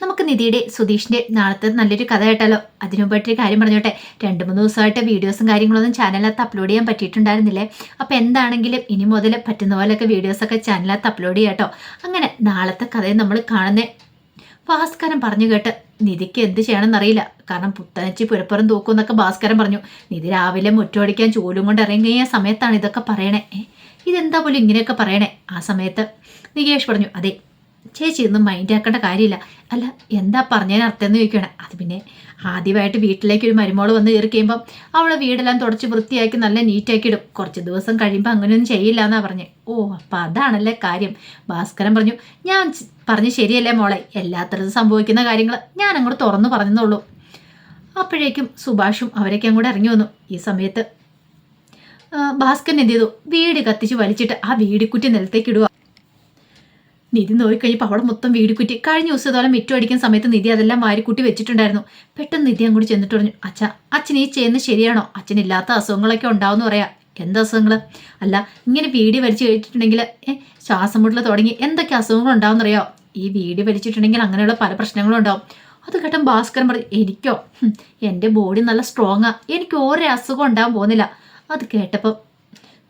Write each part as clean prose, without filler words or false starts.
നമുക്ക് നിധിയുടെ സുധീഷിന്റെ നാളത്തെ നല്ലൊരു കഥ കേട്ടാലോ? അതിനു മുമ്പായിട്ടൊരു കാര്യം പറഞ്ഞോട്ടെ. 2-3 ദിവസമായിട്ട് വീഡിയോസും കാര്യങ്ങളൊന്നും ചാനലിനകത്ത് അപ്ലോഡ് ചെയ്യാൻ പറ്റിയിട്ടുണ്ടായിരുന്നില്ലേ. അപ്പോൾ എന്താണെങ്കിലും ഇനി മുതൽ പറ്റുന്ന പോലെയൊക്കെ വീഡിയോസൊക്കെ ചാനലിനകത്ത് അപ്ലോഡ് ചെയ്യാം കേട്ടോ. അങ്ങനെ നാളത്തെ കഥയെ നമ്മൾ കാണുന്നേ ഭാസ്കരൻ പറഞ്ഞു കേട്ട് നിധിക്ക് എന്ത് ചെയ്യണമെന്നറിയില്ല. കാരണം പുത്തനച്ചി പുരപ്പുറം തൂക്കും എന്നൊക്കെ ഭാസ്കരൻ പറഞ്ഞു. നിധി രാവിലെ മുറ്റമടിക്കാൻ ചൂലും കൊണ്ട് ഇറങ്ങിയ സമയത്താണ് ഇതൊക്കെ പറയണേ. ഇതെന്താ പോലും ഇങ്ങനെയൊക്കെ പറയണേ? ആ സമയത്ത് നികേഷ് പറഞ്ഞു, അതെ ചേച്ചി ഒന്നും മൈൻഡ് ആക്കേണ്ട കാര്യമില്ല. അല്ല എന്താ പറഞ്ഞതിന് അർത്ഥം എന്ന് ചോദിക്കണം. അത് പിന്നെ ആദ്യമായിട്ട് വീട്ടിലേക്ക് ഒരു മരുമോള് വന്ന് കയറി കഴിയുമ്പം അവളെ വീടെല്ലാം തുടച്ച് വൃത്തിയാക്കി നല്ല നീറ്റാക്കി ഇടും. കുറച്ച് ദിവസം കഴിയുമ്പോൾ അങ്ങനെയൊന്നും ചെയ്യില്ല എന്നാ പറഞ്ഞേ. ഓ അപ്പം അതാണല്ലേ കാര്യം. ഭാസ്കരൻ പറഞ്ഞു, ഞാൻ പറഞ്ഞു ശരിയല്ലേ മോളെ, എല്ലാത്തരത്തും സംഭവിക്കുന്ന കാര്യങ്ങൾ ഞാൻ അങ്ങോട്ട് തുറന്നു പറഞ്ഞെന്നുള്ളൂ. അപ്പോഴേക്കും സുഭാഷും അവരൊക്കെ അങ്ങോട്ട് ഇറങ്ങി വന്നു. ഈ സമയത്ത് ഭാസ്കരൻ എന്ത് ചെയ്തു, വീട് കത്തിച്ച് വലിച്ചിട്ട് ആ വീടിക്കുറ്റി നിലത്തേക്ക് ഇടുക. നിധി നോക്കിക്കഴിഞ്ഞപ്പോൾ അവിടെ മൊത്തം വീടിക്കുറ്റി. കഴിഞ്ഞ ദിവസം ഇതോളം മിറ്റം അടിക്കുന്ന സമയത്ത് നിധി അതെല്ലാം വാരിക്കുട്ടി വെച്ചിട്ടുണ്ടായിരുന്നു. പെട്ടെന്ന് നിധി അങ്ങോട്ട് ചെന്നിട്ട് പറഞ്ഞു, അച്ഛൻ ഈ ചെയ്യുന്നത് ശരിയാണോ? അച്ഛനില്ലാത്ത അസുഖങ്ങളൊക്കെ ഉണ്ടാവുമെന്ന് പറയാം. എന്താ അസുഖങ്ങൾ? അല്ല ഇങ്ങനെ വീടി വലിച്ചു കഴിച്ചിട്ടുണ്ടെങ്കിൽ ശ്വാസം മുട്ടൽ തുടങ്ങി എന്തൊക്കെ അസുഖങ്ങൾ ഉണ്ടാവുമെന്നറിയോ? ഈ വീടി വലിച്ചിട്ടുണ്ടെങ്കിൽ അങ്ങനെയുള്ള പല പ്രശ്നങ്ങളും ഉണ്ടാവും. അത് കേട്ടൻ ഭാസ്കരൻ പറഞ്ഞു, എനിക്കോ എൻ്റെ ബോഡി നല്ല സ്ട്രോങ്ങാ, എനിക്ക് ഓരോ അസുഖം ഉണ്ടാകാൻ പോകുന്നില്ല. അത് കേട്ടപ്പോൾ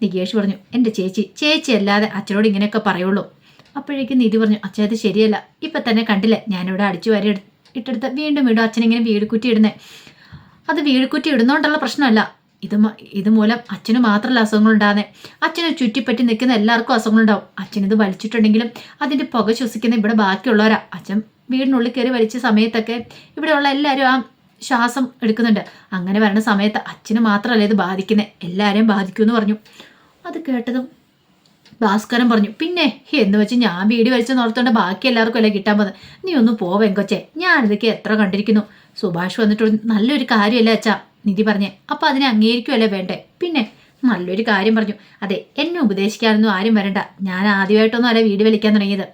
നികേഷ് പറഞ്ഞു, എൻ്റെ ചേച്ചി അല്ലാതെ അച്ഛനോട് ഇങ്ങനെയൊക്കെ പറയുള്ളൂ. അപ്പോഴേക്കും നിധി പറഞ്ഞു, അച്ഛൻ അത് ശരിയല്ല. ഇപ്പം തന്നെ കണ്ടില്ലേ ഞാനിവിടെ അടിച്ചു വാരി ഇട്ടെടുത്ത് വീണ്ടും അച്ഛനിങ്ങനെ വീടുകുറ്റി ഇടുന്നേ. അത് വീടുകുറ്റി ഇടുന്നോണ്ടുള്ള പ്രശ്നമല്ല. ഇത് മൂലം അച്ഛന് മാത്രമല്ല അസുഖങ്ങൾ ഉണ്ടാകുന്നത്. അച്ഛനെ ചുറ്റിപ്പറ്റി നിൽക്കുന്ന എല്ലാവർക്കും അസുഖങ്ങളുണ്ടാവും. അച്ഛനിത് വലിച്ചിട്ടുണ്ടെങ്കിലും അതിൻ്റെ പുക ശ്വസിക്കുന്ന ഇവിടെ ബാക്കിയുള്ളവരാ. അച്ഛൻ വീടിനുള്ളിൽ കയറി വലിച്ച സമയത്തൊക്കെ ഇവിടെയുള്ള എല്ലാവരും ആ ശ്വാസം എടുക്കുന്നുണ്ട്. അങ്ങനെ വരണ സമയത്ത് അച്ഛന് മാത്രമല്ല ഇത് ബാധിക്കുന്നത്, എല്ലാവരെയും ബാധിക്കുമെന്ന് പറഞ്ഞു. അത് കേട്ടതും ഭാസ്കരൻ പറഞ്ഞു, പിന്നെ എന്ന് വെച്ച് ഞാൻ വീട് വലിച്ച് നോർത്തോണ്ട് ബാക്കി എല്ലാവർക്കും അല്ലേ കിട്ടാൻ പോകുന്നത്. നീ ഒന്ന് പോവെങ്കൊച്ചേ, ഞാനിതൊക്കെ എത്ര കണ്ടിരിക്കുന്നു. സുഭാഷ് വന്നിട്ട് നല്ലൊരു കാര്യമല്ലേ അച്ഛാ നിധി പറഞ്ഞേ. അപ്പം അതിനെ അംഗീകരിക്കുമല്ലേ വേണ്ടേ? പിന്നെ നല്ലൊരു കാര്യം പറഞ്ഞു. അതെ എന്നെ ഉപദേശിക്കാനൊന്നും ആരും വരണ്ട. ഞാൻ ആദ്യമായിട്ടൊന്നും അല്ല വീട് വലിക്കാൻ തുടങ്ങിയത്.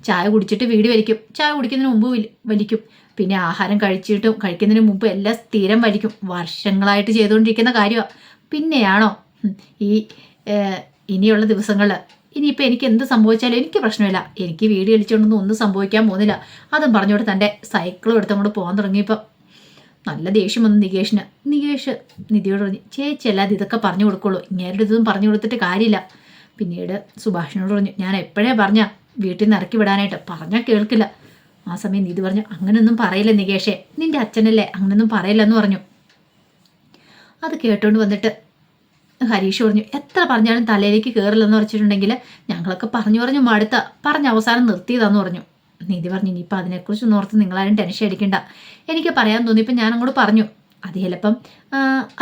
ചായ കുടിച്ചിട്ട് വീട് വലിക്കും, ചായ കുടിക്കുന്നതിന് മുമ്പ് വലിക്കും, പിന്നെ ആഹാരം കഴിച്ചിട്ടും കഴിക്കുന്നതിന് മുമ്പ് എല്ലാം സ്ഥിരം വലിക്കും. വർഷങ്ങളായിട്ട് ചെയ്തുകൊണ്ടിരിക്കുന്ന കാര്യമാണ്. പിന്നെയാണോ ഈ ഇനിയുള്ള ദിവസങ്ങളിൽ ഇനിയിപ്പോൾ എനിക്ക് എന്ത് സംഭവിച്ചാലും എനിക്ക് പ്രശ്നമില്ല. എനിക്ക് വീട് കളിച്ചുകൊണ്ടൊന്നും ഒന്നും സംഭവിക്കാൻ പോകുന്നില്ല. അതും പറഞ്ഞുകൊണ്ട് തൻ്റെ സൈക്കിളും എടുത്തങ്ങോട്ട് പോകാൻ തുടങ്ങിയപ്പോൾ നല്ല ദേഷ്യം വന്നു നികേഷിന്. നികേഷ് നിധിയോട് പറഞ്ഞു, ചേച്ചി അല്ലാതെ ഇതൊക്കെ പറഞ്ഞു കൊടുക്കുള്ളൂ, ഇങ്ങേരുടെ ഇതൊന്നും പറഞ്ഞു കൊടുത്തിട്ട് കാര്യമില്ല. പിന്നീട് സുഭാഷിനോട് പറഞ്ഞു, ഞാൻ എപ്പോഴേ പറഞ്ഞാൽ വീട്ടിൽ നിന്ന് ഇറക്കി വിടാനായിട്ട്, പറഞ്ഞാൽ കേൾക്കില്ല. ആ സമയം നിധി പറഞ്ഞു, അങ്ങനെയൊന്നും പറയില്ല നികേഷേ, നിൻ്റെ അച്ഛനല്ലേ, അങ്ങനെയൊന്നും പറയില്ലെന്ന് പറഞ്ഞു. അത് കേട്ടോണ്ട് വന്നിട്ട് ഹരീഷ് പറഞ്ഞു, എത്ര പറഞ്ഞാലും തലയിലേക്ക് കയറില്ലെന്ന് വെച്ചിട്ടുണ്ടെങ്കിൽ ഞങ്ങളൊക്കെ പറഞ്ഞു മടുത്ത പറഞ്ഞ അവസാനം നിർത്തിയതാന്ന് പറഞ്ഞു. നിധി പറഞ്ഞു, ഇനിയിപ്പോൾ അതിനെക്കുറിച്ച് ഓർത്ത് നിങ്ങളാരും ടെൻഷൻ അടിക്കണ്ട. എനിക്ക് പറയാൻ തോന്നിയപ്പോൾ ഞാൻ അങ്ങോട്ട് പറഞ്ഞു. അത് ചിലപ്പം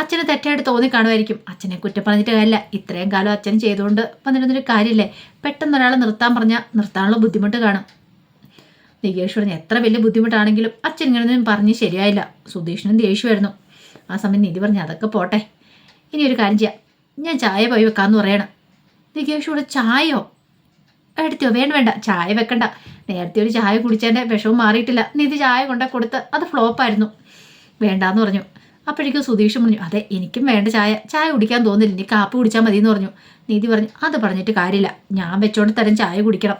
അച്ഛന് തെറ്റായിട്ട് തോന്നിക്കാണുമായിരിക്കും. അച്ഛനെ കുറ്റം പറഞ്ഞിട്ട് കാര്യമില്ല. ഇത്രയും കാലം അച്ഛൻ ചെയ്തുകൊണ്ട് വന്നിരുന്നൊരു കാര്യമില്ലേ. പെട്ടെന്ന് ഒരാളെ നിർത്താൻ പറഞ്ഞാൽ നിർത്താനുള്ള ബുദ്ധിമുട്ട് കാണും. നികേഷ് പറഞ്ഞു, എത്ര വലിയ ബുദ്ധിമുട്ടാണെങ്കിലും അച്ഛൻ ഇങ്ങനെയൊന്നും പറഞ്ഞ് ശരിയായില്ല. സുധീഷിനും ദേഷ്യമായിരുന്നു. ആ സമയം നിധി പറഞ്ഞു, അതൊക്കെ പോട്ടെ, ഇനി ഒരു കാര്യം ചെയ്യാം, ഞാൻ ചായ പോയി വെക്കാമെന്ന് പറയണം. നികേഷോട് ചായയോ എടുത്തിയോ? വേണ്ട ചായ വെക്കണ്ട. നേരത്തെ ഒരു ചായ കുടിച്ചതിൻ്റെ വിഷവും മാറിയിട്ടില്ല. നിധി ചായ കൊണ്ട കൊടുത്ത് അത് ഫ്ലോപ്പായിരുന്നു, വേണ്ടാന്ന് പറഞ്ഞു. അപ്പോഴേക്കും സുധീഷ് പറഞ്ഞു, അതെ എനിക്കും വേണ്ട ചായ കുടിക്കാൻ തോന്നില്ല, നീ കാപ്പി കുടിച്ചാൽ മതി എന്ന് പറഞ്ഞു. നിധി പറഞ്ഞു, അത് പറഞ്ഞിട്ട് കാര്യമില്ല, ഞാൻ വെച്ചോണ്ട് തരം ചായ കുടിക്കണം.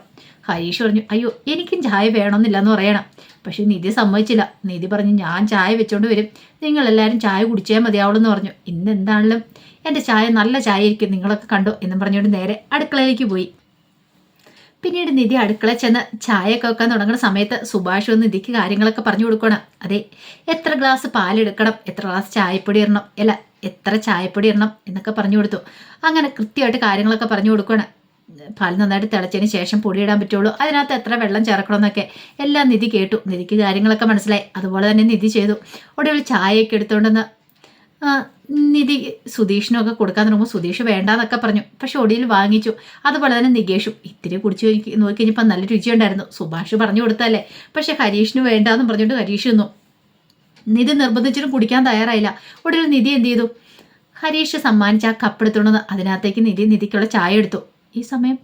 ഹരീഷ് പറഞ്ഞു, അയ്യോ എനിക്കും ചായ വേണമെന്നില്ല എന്ന് പറയണം. പക്ഷെ നിധി സമ്മതിച്ചില്ല. നിധി പറഞ്ഞു, ഞാൻ ചായ വെച്ചോണ്ട് വരും, നിങ്ങളെല്ലാവരും ചായ കുടിച്ചേ മതിയാവുള്ളൂ എന്ന് പറഞ്ഞു. ഇന്ന് എന്താണെങ്കിലും എൻ്റെ ചായ നല്ല ചായ ആയിരിക്കും, നിങ്ങളൊക്കെ കണ്ടോ എന്നും പറഞ്ഞുകൊണ്ട് നേരെ അടുക്കളയിലേക്ക് പോയി. പിന്നീട് നിധി അടുക്കള ചെന്ന് ചായയൊക്കെ വെക്കാൻ തുടങ്ങുന്ന സമയത്ത് സുഭാഷ് ഒന്ന് നിധിക്ക് കാര്യങ്ങളൊക്കെ പറഞ്ഞു കൊടുക്കണം. അതെ എത്ര ഗ്ലാസ് പാലെടുക്കണം, എത്ര ഗ്ലാസ് ചായപ്പൊടി ഇടണം, എത്ര ചായപ്പൊടി ഇടണം എന്നൊക്കെ പറഞ്ഞു കൊടുത്തു. അങ്ങനെ കൃത്യമായിട്ട് കാര്യങ്ങളൊക്കെ പറഞ്ഞു കൊടുക്കണം. പാൽ നന്നായിട്ട് തിളച്ചതിന് ശേഷം പൊടിയിടാൻ പറ്റുള്ളൂ, അതിനകത്ത് എത്ര വെള്ളം ചേർക്കണം എന്നൊക്കെ എല്ലാം നിധി കേട്ടു. നിധിക്ക് കാര്യങ്ങളൊക്കെ മനസ്സിലായി. അതുപോലെ തന്നെ നിധി ചെയ്തു. ഒടുവിൽ ചായയൊക്കെ എടുത്തുകൊണ്ടെന്ന് നിധി സുധീഷിനൊക്കെ കൊടുക്കാൻ തുടങ്ങുമ്പോൾ സുധീഷ് വേണ്ടാന്നൊക്കെ പറഞ്ഞു. പക്ഷെ ഒടിയിൽ വാങ്ങിച്ചു. അതുപോലെ തന്നെ നികേഷും ഇത്തിരി കുടിച്ച് നോക്കി കഴിഞ്ഞപ്പോൾ നല്ല രുചിയുണ്ടായിരുന്നു. സുഭാഷ് പറഞ്ഞു കൊടുത്തല്ലേ. പക്ഷെ ഹരീഷിന് വേണ്ടാന്നും പറഞ്ഞുകൊണ്ട് ഹരീഷ് നിന്നു. നിധി നിർബന്ധിച്ചിട്ടും കുടിക്കാൻ തയ്യാറായില്ല. ഒടുവിൽ നിധി എന്ത് ചെയ്തു, ഹരീഷ് സമ്മാനിച്ച ആ കപ്പ് എടുത്തുകൊണ്ടെന്ന് അതിനകത്തേക്ക് നിധിക്കുള്ള ചായ എടുത്തു. ഈ സമയം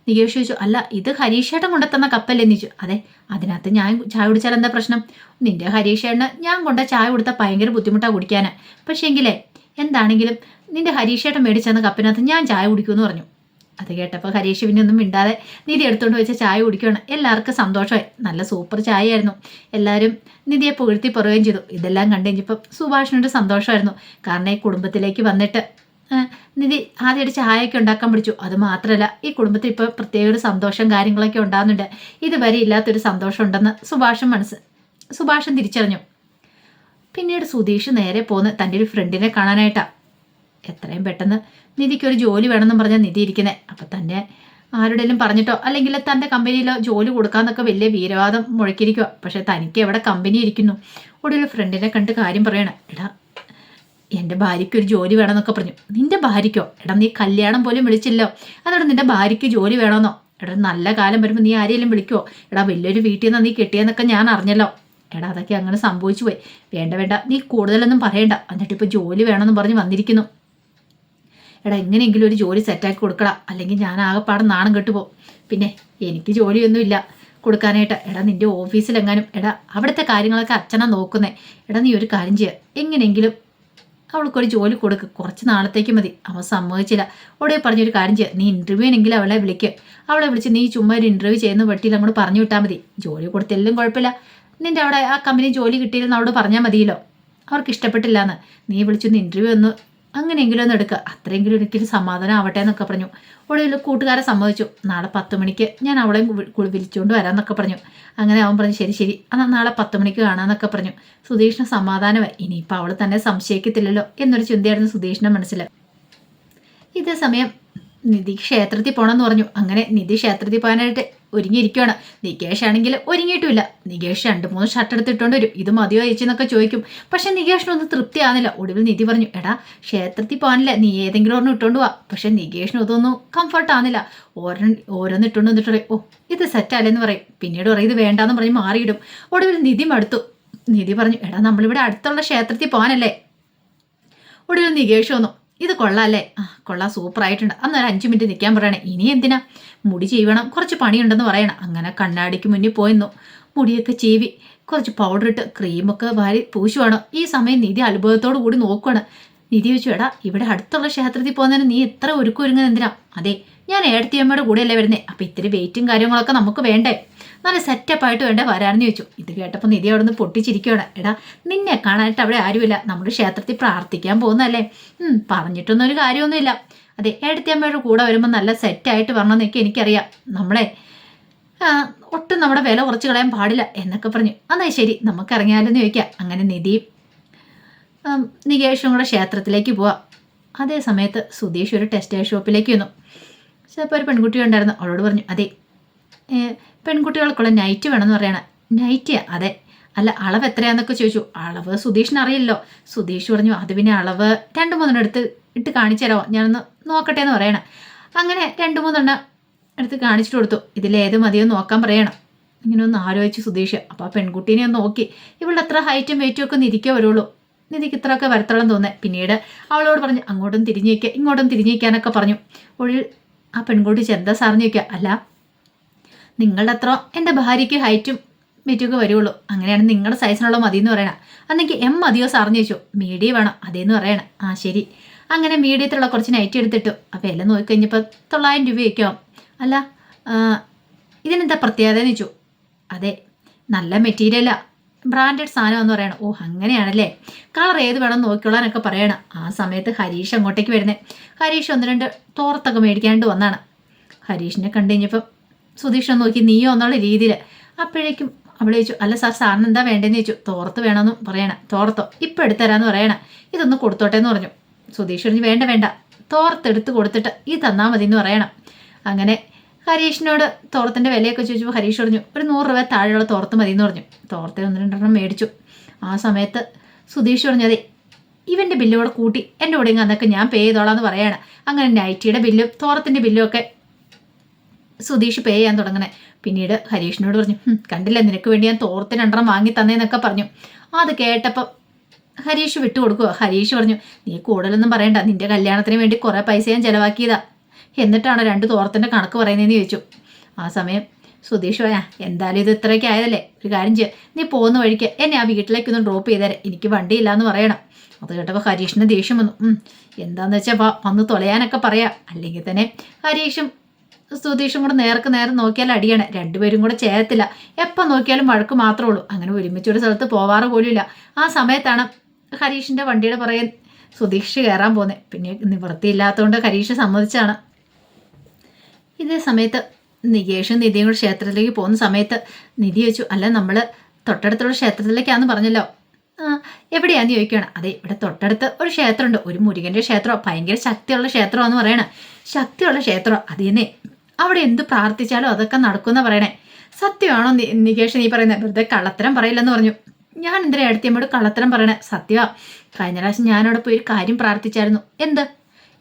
നികേഷ് ചോദിച്ചു, അല്ല ഇത് ഹരീഷേട്ടൻ കൊണ്ടെത്തുന്ന കപ്പല്ലേ എന്ന് ചോദിച്ചു. അതെ അതിനകത്ത് ഞാൻ ചായ കുടിച്ചാൽ എന്താ പ്രശ്നം? നിന്റെ ഹരീഷേട്ടന് ഞാൻ കൊണ്ട ചായ കൊടുത്താൽ ഭയങ്കര ബുദ്ധിമുട്ടാണ് കുടിക്കാൻ. പക്ഷേ എങ്കിലേ എന്താണെങ്കിലും നിന്റെ ഹരീഷേട്ടൻ മേടിച്ചെന്ന കപ്പിനകത്ത് ഞാൻ ചായ കുടിക്കുമെന്ന് പറഞ്ഞു. അത് കേട്ടപ്പോൾ ഹരീഷ് പിന്നെ ഒന്നും മിണ്ടാതെ നിധി എടുത്തുകൊണ്ട് വെച്ച ചായ കുടിക്കുകയാണ്. എല്ലാവർക്കും സന്തോഷമായി. നല്ല സൂപ്പർ ചായ ആയിരുന്നു. എല്ലാവരും നിധിയെ പുകഴ്ത്തി പറയുകയും ചെയ്തു. ഇതെല്ലാം കണ്ടു കഴിഞ്ഞപ്പം സുഭാഷിനൊരു സന്തോഷമായിരുന്നു. കാരണം ഈ കുടുംബത്തിലേക്ക് വന്നിട്ട് നിധി ആദ്യമായിട്ട് ചായയൊക്കെ ഉണ്ടാക്കാൻ പിടിച്ചു. അത് മാത്രമല്ല ഈ കുടുംബത്തിൽ ഇപ്പോൾ പ്രത്യേക ഒരു സന്തോഷം കാര്യങ്ങളൊക്കെ ഉണ്ടാകുന്നുണ്ട്. ഇതുവരെ ഇല്ലാത്തൊരു സന്തോഷം ഉണ്ടെന്ന് സുഭാഷൻ തിരിച്ചറിഞ്ഞു. പിന്നീട് സുധീഷ് നേരെ പോന്ന് തൻ്റെ ഒരു ഫ്രണ്ടിനെ കാണാനായിട്ടാണ്. എത്രയും പെട്ടെന്ന് നിധിക്കൊരു ജോലി വേണമെന്നും പറഞ്ഞാൽ നിധി ഇരിക്കുന്നത്. അപ്പം തന്നെ ആരുടെയും പറഞ്ഞിട്ടോ അല്ലെങ്കിൽ തൻ്റെ കമ്പനിയിലോ ജോലി കൊടുക്കാമെന്നൊക്കെ വലിയ വീരവാദം മുഴക്കിയിരിക്കുക. പക്ഷെ തനിക്ക് എവിടെ കമ്പനി ഇരിക്കുന്നു. ഒടുവിൽ ഫ്രണ്ടിനെ കണ്ട് കാര്യം പറയണം. എടാ എൻ്റെ ഭാര്യയ്ക്ക് ഒരു ജോലി വേണമെന്നൊക്കെ പറഞ്ഞു. നിന്റെ ഭാര്യയ്ക്കോ? എടാ നീ കല്യാണം പോലും വിളിച്ചില്ലോ, അതോടെ നിന്റെ ഭാര്യയ്ക്ക് ജോലി വേണമെന്നോ? എടാ നല്ല കാലം വരുമ്പോൾ നീ ആരെങ്കിലും വിളിക്കുമോ? എടാ വലിയൊരു വീട്ടിൽ നിന്ന് നീ കിട്ടിയെന്നൊക്കെ ഞാൻ അറിഞ്ഞല്ലോ. എടാ അതൊക്കെ അങ്ങനെ സംഭവിച്ചു പോയി. വേണ്ട നീ കൂടുതലൊന്നും പറയണ്ട. എന്നിട്ടിപ്പോൾ ജോലി വേണമെന്ന് പറഞ്ഞ് വന്നിരിക്കുന്നു. എടാ എങ്ങനെയെങ്കിലും ഒരു ജോലി സെറ്റാക്കി കൊടുക്കടാ, അല്ലെങ്കിൽ ഞാൻ ആകെപ്പാടെ നാണം കെട്ടുപോകും. പിന്നെ എനിക്ക് ജോലിയൊന്നുമില്ല കൊടുക്കാനായിട്ട്. എടാ നിന്റെ ഓഫീസിലെങ്ങാനും എടാ അവിടുത്തെ കാര്യങ്ങളൊക്കെ അച്ഛനാ നോക്കുന്നേ. എടാ നീ ഒരു കാര്യം ചെയ്യുക, എങ്ങനെയെങ്കിലും അവൾക്കൊരു ജോലി കൊടുക്ക്, കുറച്ച് നാളത്തേക്ക് മതി. അവൻ സമ്മതിച്ചില്ല. ഉടനെ പറഞ്ഞൊരു കാര്യം ചെയ്യുക, നീ ഇൻ്റർവ്യൂവിനെങ്കിലും അവളെ വിളിക്കുക. അവളെ വിളിച്ച് നീ ചുമ്മാ ഒരു ഇൻ്റർവ്യൂ ചെയ്യുന്ന പറ്റിയിൽ അങ്ങോട്ട് പറഞ്ഞു വിട്ടാൽ മതി. ജോലി കൊടുത്തെല്ലാം കുഴപ്പമില്ല. നിന്റെ അവിടെ ആ കമ്പനി ജോലി കിട്ടിയില്ലെന്ന് അവളോട് പറഞ്ഞാൽ മതിയല്ലോ. അവർക്ക് ഇഷ്ടപ്പെട്ടില്ല എന്ന്. നീ വിളിച്ചൊന്ന് ഇൻ്റർവ്യൂ ഒന്ന് അങ്ങനെയെങ്കിലും ഒന്ന് എടുക്കുക. അത്രയെങ്കിലും എനിക്കൊരു സമാധാനം ആവട്ടെ എന്നൊക്കെ പറഞ്ഞു. ഒടുവിൽ കൂട്ടുകാരെ സമ്മതിച്ചു. നാളെ 10 മണിക്ക് ഞാൻ അവളെയും വിളിച്ചുകൊണ്ട് വരാമെന്നൊക്കെ പറഞ്ഞു. അങ്ങനെ അവൻ പറഞ്ഞു ശരി എന്നാൽ നാളെ 10 മണിക്ക് കാണാമെന്നൊക്കെ പറഞ്ഞു. സുധീഷിന് സമാധാനമായി. ഇനിയിപ്പോൾ അവൾ തന്നെ സംശയിക്കത്തില്ലല്ലോ എന്നൊരു ചിന്തയായിരുന്നു സുധീഷിൻ്റെ മനസ്സിൽ. ഇതേ സമയം നിധി ക്ഷേത്രത്തിൽ പോകണമെന്ന് പറഞ്ഞു. അങ്ങനെ നിധി ക്ഷേത്രത്തിൽ പോകാനായിട്ട് ഒരുങ്ങിയിരിക്കുകയാണ്. നികേഷ് ആണെങ്കിൽ ഒരുങ്ങിയിട്ടുമില്ല. നികേഷ് 2-3 ഷർട്ട് എടുത്തിട്ടുണ്ട് വരും. ഇത് മതിയോ ചേച്ചിന്നൊക്കെ ചോദിക്കും. പക്ഷെ നികേഷിനൊന്നും തൃപ്തിയാകുന്നില്ല. ഒടുവിൽ നിധി പറഞ്ഞു, എടാ ക്ഷേത്രത്തിൽ പോകാനില്ല, നീ ഏതെങ്കിലും ഒരെണ്ണം ഇട്ടുകൊണ്ട് പോവാ. പക്ഷെ നികേഷിന് ഇതൊന്നും കംഫർട്ട് ആകുന്നില്ല. ഓരോന്ന് ഇട്ടുകൊണ്ട് വന്നിട്ട് ഓ ഇത് സെറ്റല്ലെന്ന് പറയും. പിന്നീട് പറയും ഇത് വേണ്ടാന്ന് പറഞ്ഞ് മാറിയിടും. ഒടുവിൽ നിധി മടുത്തു. നിധി പറഞ്ഞു, എടാ നമ്മളിവിടെ അടുത്തുള്ള ക്ഷേത്രത്തിൽ പോകാനല്ലേ. ഒടുവിൽ നികേഷ് വന്നു. ഇത് കൊള്ളാമല്ലേ? കൊള്ളാം, സൂപ്പറായിട്ടുണ്ട്. അന്നൊരു 5 മിനിറ്റ് നിൽക്കാൻ പറയണേ. ഇനി എന്തിനാ? മുടി ചെയ്യണം, കുറച്ച് പണിയുണ്ടെന്ന് പറയണം. അങ്ങനെ കണ്ണാടിക്ക് മുന്നിൽ പോയിന്നു. മുടിയൊക്കെ ചീവി കുറച്ച് പൗഡർ ഇട്ട് ക്രീമൊക്കെ വാരി പൂശുവാണ്. ഈ സമയം നിധി അത്ഭുതത്തോടു കൂടി നോക്കുവാണ്. നിധി വെച്ചു, എടാ ഇവിടെ അടുത്തുള്ള ക്ഷേത്രത്തിൽ പോകുന്നതിന് നീ എത്ര ഒരുങ്ങുന്നത് എന്തിനാ? അതെ ഞാൻ ഏടത്തിയമ്മയുടെ കൂടെയല്ലേ വരുന്നേ. അപ്പം ഇത്തിരി വെയിറ്റും കാര്യങ്ങളൊക്കെ നമുക്ക് വേണ്ടേ? നല്ല സെറ്റപ്പായിട്ട് വേണ്ടേ വരാമെന്ന് ചോദിച്ചു. ഇത് കേട്ടപ്പോൾ നിധി അവിടെ നിന്ന് പൊട്ടിച്ചിരിക്കുകയാണ്. എടാ നിന്നെ കാണാനായിട്ട് അവിടെ ആരുമില്ല, നമ്മുടെ ക്ഷേത്രത്തിൽ പ്രാർത്ഥിക്കാൻ പോകുന്നതല്ലേ. പറഞ്ഞിട്ടൊന്നും ഒരു കാര്യമൊന്നുമില്ല. അതെ ഏടത്തിയമ്മയുടെ കൂടെ വരുമ്പോൾ നല്ല സെറ്റായിട്ട് വരണമെന്നൊക്കെ എനിക്കറിയാം. നമ്മളെ ഒട്ടും നമ്മുടെ വില കുറച്ച് കളയാൻ പാടില്ല എന്നൊക്കെ പറഞ്ഞു. എന്നാൽ ശരി നമുക്ക് ഇറങ്ങിയാലെന്ന് ചോദിക്കാം. അങ്ങനെ നിധിയും നികേഷും കൂടെ ക്ഷേത്രത്തിലേക്ക് പോവാം. അതേ സമയത്ത് സുധീഷ് ഒരു ടെക്സ്റ്റൈൽ ഷോപ്പിലേക്ക് വന്നു. ചിലപ്പോൾ ഒരു പെൺകുട്ടി ഉണ്ടായിരുന്നു. അവളോട് പറഞ്ഞു, അതെ പെൺകുട്ടികൾക്കുള്ള നൈറ്റ് വേണമെന്ന് പറയണം. നൈറ്റിയാ? അതെ. അല്ല അളവ് എത്രയാന്നൊക്കെ ചോദിച്ചു. അളവ് സുധീഷിന് അറിയില്ലല്ലോ. സുധീഷ് പറഞ്ഞു, അത് പിന്നെ അളവ് 2-3 എടുത്ത് ഇട്ട് കാണിച്ചു തരാമോ, ഞാനൊന്ന് നോക്കട്ടെ എന്ന് പറയണം. അങ്ങനെ 2-3 എടുത്ത് കാണിച്ചിട്ട് കൊടുത്തു. ഇതിലേത് മതിയോ നോക്കാൻ പറയണം. ഇങ്ങനെ ഒന്ന് ആലോചിച്ച് സുധീഷ്. അപ്പോൾ ആ പെൺകുട്ടീനെ ഒന്ന് നോക്കി. ഇവളുടെ അത്ര ഹൈറ്റും വെയിറ്റും ഒക്കെ നിധിക്കേ വരുള്ളൂ. നിധിക്ക് ഇത്രയൊക്കെ വരത്തോളം തോന്നേ. പിന്നീട് അവളോട് പറഞ്ഞു അങ്ങോട്ടും തിരിഞ്ഞേക്കുക ഇങ്ങോട്ടും തിരിഞ്ഞേക്കാനൊക്കെ പറഞ്ഞു. ഒഴിൽ ആ പെൺകുട്ടി ചെന്താ സാറിന് ചോദിക്കുക, അല്ല നിങ്ങളുടെ അത്ര എൻ്റെ ഭാര്യയ്ക്ക് ഹൈറ്റും വെയിറ്റൊക്കെ വരുള്ളൂ, അങ്ങനെയാണ് നിങ്ങളുടെ സൈസിനുള്ള മതി എന്ന് പറയണം. അന്നെങ്കിൽ M മതിയോ സാറിന് ചോദിച്ചു. മീഡിയം വേണം അതേന്ന് പറയണം. ശരി. അങ്ങനെ മീഡിയത്തിലുള്ള കുറച്ച് നൈറ്റ് എടുത്തിട്ടു. അപ്പോൾ എല്ലാം നോക്കിക്കഴിഞ്ഞപ്പോൾ 900 രൂപയൊക്കെ ആവും. അല്ല ഇതിനെന്താ പ്രത്യേകത എന്ന് ചോദിച്ചു. അതെ നല്ല മെറ്റീരിയലാ, ബ്രാൻഡഡ് സാധനമെന്ന് പറയണം. അങ്ങനെയാണല്ലേ, കളർ ഏത് വേണം നോക്കിക്കൊള്ളാനൊക്കെ പറയണം. ആ സമയത്ത് ഹരീഷ് അങ്ങോട്ടേക്ക് വരുന്നത്. ഹരീഷ് 1-2 തോർത്തൊക്കെ മേടിക്കാണ്ട് വന്നാണ്. ഹരീഷിനെ കണ്ടു കഴിഞ്ഞപ്പം സുധീഷ് നോക്കി നീയോ എന്നുള്ള രീതിയിൽ. അപ്പോഴേക്കും അവൾ ചോദിച്ചു, അല്ല സാറിന് എന്താ വേണ്ടതെന്ന് ചോദിച്ചു. തോർത്ത് വേണമെന്ന് പറയണം. തോർത്തോ ഇപ്പം എടുത്തരാന്ന് പറയണം. ഇതൊന്ന് കൊടുത്തോട്ടെ എന്ന് പറഞ്ഞു. സുധീഷ് പറഞ്ഞു വേണ്ട തോർത്ത് എടുത്ത് കൊടുത്തിട്ട് ഈ തന്നാൽ മതി എന്ന് പറയണം. അങ്ങനെ ഹരീഷിനോട് തോർത്തിൻ്റെ വിലയൊക്കെ ചോദിച്ചപ്പോൾ ഹരീഷ് പറഞ്ഞു ഒരു 100 രൂപ താഴെയുള്ള തോർത്ത് മതി എന്ന് പറഞ്ഞു. തോർത്ത് 1-2 മേടിച്ചു. ആ സമയത്ത് സുധീഷ് പറഞ്ഞു, അതെ ഇവൻ്റെ ബില്ല് കൂടെ കൂട്ടി എൻ്റെ കൂടെ അന്നൊക്കെ ഞാൻ പേ ചെയ്തോളാം എന്ന് പറയണം. അങ്ങനെ നൈറ്റിയുടെ ബില്ലും തോർത്തിൻ്റെ ബില്ലും ഒക്കെ സുധീഷ് പേ ചെയ്യാൻ തുടങ്ങണേ. പിന്നീട് ഹരീഷിനോട് പറഞ്ഞു, കണ്ടില്ല നിനക്ക് വേണ്ടി ഞാൻ തോർത്ത് 2 വാങ്ങി തന്നേന്നൊക്കെ പറഞ്ഞു. അത് കേട്ടപ്പം ഹരീഷ് വിട്ടുകൊടുക്കുക. ഹരീഷ് പറഞ്ഞു, നീ കൂടുതലൊന്നും പറയണ്ട, നിന്റെ കല്യാണത്തിന് വേണ്ടി കുറേ പൈസ ഞാൻ ചിലവാക്കിയതാ, എന്നിട്ടാണ് 2 തോർത്തിൻ്റെ കണക്ക് പറയുന്നതെന്ന് ചോദിച്ചു. ആ സമയം സുധീഷ് പറയാ എന്തായാലും ഇത് ഇത്രയൊക്കെ ആയതല്ലേ, ഒരു കാര്യം ചെയ്യുക, നീ പോകുന്ന വഴിക്ക് എന്നെ ആ വീട്ടിലേക്കൊന്ന് ഡ്രോപ്പ് ചെയ്തേരെ, എനിക്ക് വണ്ടിയില്ല എന്ന് പറയണം. അത് കേട്ടപ്പോൾ ഹരീഷിന് ദേഷ്യം വന്നു. എന്താന്ന് വെച്ചാൽ വന്ന് തൊലയാനൊക്കെ പറയാം, അല്ലെങ്കിൽ തന്നെ ഹരീഷും സുധീഷും കൂടെ നേർക്ക് നേരെ നോക്കിയാൽ അടിയാണ്, രണ്ടുപേരും കൂടെ ചേരത്തില്ല, എപ്പം നോക്കിയാലും വഴക്ക് മാത്രമേ ഉള്ളൂ, അങ്ങനെ ഒരുമിച്ചൊരു സ്ഥലത്ത് പോവാറ് പോലുമില്ല. ആ സമയത്താണ് ഹരീഷിൻ്റെ വണ്ടിയുടെ പുറകെ സുധീഷ് കയറാൻ പോകുന്നത്. പിന്നെ നിവൃത്തിയില്ലാത്തതുകൊണ്ട് ഹരീഷ് സമ്മതിച്ചാണ്. ഇതേ സമയത്ത് നികേഷും നിധിയും കൂടെ ക്ഷേത്രത്തിലേക്ക് പോകുന്ന സമയത്ത് നിധി ചോദിച്ചു, അല്ല നമ്മൾ തൊട്ടടുത്തുള്ള ക്ഷേത്രത്തിലേക്കാന്ന് പറഞ്ഞല്ലോ, എവിടെയാന്ന് ചോദിക്കുകയാണ്. അതെ, ഇവിടെ തൊട്ടടുത്ത് ഒരു ക്ഷേത്രമുണ്ട്, ഒരു മുരുകൻ്റെ ക്ഷേത്രം, ഭയങ്കര ശക്തിയുള്ള ക്ഷേത്രമാണെന്ന് പറയണേ. ശക്തിയുള്ള ക്ഷേത്രം അതിനെ അവിടെ എന്ത് പ്രാർത്ഥിച്ചാലും അതൊക്കെ നടക്കുമെന്ന് പറയണേ. സത്യമാണോ നികേഷ് നീ പറയുന്നത്? വെറുതെ കള്ളത്തരം പറയില്ലെന്ന് പറഞ്ഞു. ഞാൻ എന്തിനാ അടുത്തമ്മയോട് കള്ളത്തരം പറയണേ? സത്യമാ, കഴിഞ്ഞ പ്രാവശ്യം ഞാനവിടെ പോയി ഒരു കാര്യം പ്രാർത്ഥിച്ചായിരുന്നു. എന്ത്?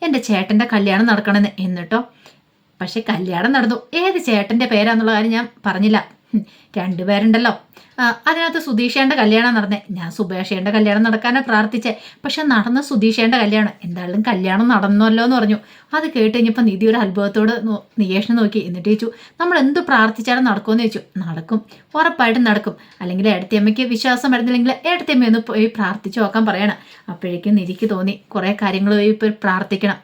എൻ്റെ ചേട്ടൻ്റെ കല്യാണം നടക്കണമെന്ന്. എന്നിട്ടോ? പക്ഷെ കല്യാണം നടന്നു. ഏത് ചേട്ടൻ്റെ പേരാന്നുള്ള കാര്യം ഞാൻ പറഞ്ഞില്ല. രണ്ടുപേരുണ്ടല്ലോ, അതിനകത്ത് സുധീഷേൻ്റെ കല്യാണം നടന്നേ. ഞാൻ സുഭേഷേൻ്റെ കല്യാണം നടക്കാനാണ് പ്രാർത്ഥിച്ചേ, പക്ഷെ നടന്ന സുധീഷേൻ്റെ കല്യാണം. എന്തായാലും കല്യാണം നടന്നല്ലോ എന്ന് പറഞ്ഞു. അത് കേട്ട് കഴിഞ്ഞപ്പോൾ നിധി ഒരു അത്ഭുതത്തോട് നികേഷിനെ നോക്കി. എന്നിട്ട് ചോദിച്ചു, നമ്മൾ എന്ത് പ്രാർത്ഥിച്ചാലും നടക്കുമെന്ന് ചോദിച്ചു. നടക്കും, ഉറപ്പായിട്ടും നടക്കും. അല്ലെങ്കിൽ ഏടത്തിയമ്മയ്ക്ക് വിശ്വാസം വരുന്നില്ലെങ്കിൽ ഏടത്തിയമ്മ ഒന്ന് പോയി പ്രാർത്ഥിച്ചു നോക്കാൻ പറയണം. അപ്പോഴേക്കും നിധിക്ക് തോന്നി കുറേ കാര്യങ്ങൾ പോയി പ്രാർത്ഥിക്കണം.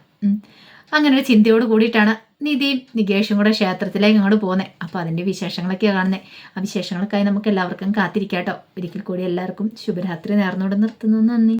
അങ്ങനെ ഒരു ചിന്തയോട് കൂടിയിട്ടാണ് നിധിയും നികേഷും കൂടെ ക്ഷേത്രത്തിലേക്ക് അങ്ങോട്ട് പോകുന്നത്. അപ്പോൾ അതിൻ്റെ വിശേഷങ്ങളൊക്കെയാണ് കാണുന്നത്. ആ വിശേഷങ്ങൾക്കായി നമുക്ക് എല്ലാവർക്കും കാത്തിരിക്കാം കേട്ടോ. ഒരിക്കൽ കൂടി എല്ലാവർക്കും ശുഭരാത്രി നേർന്നുകൊണ്ട് നിർത്തുന്നു. നന്ദി.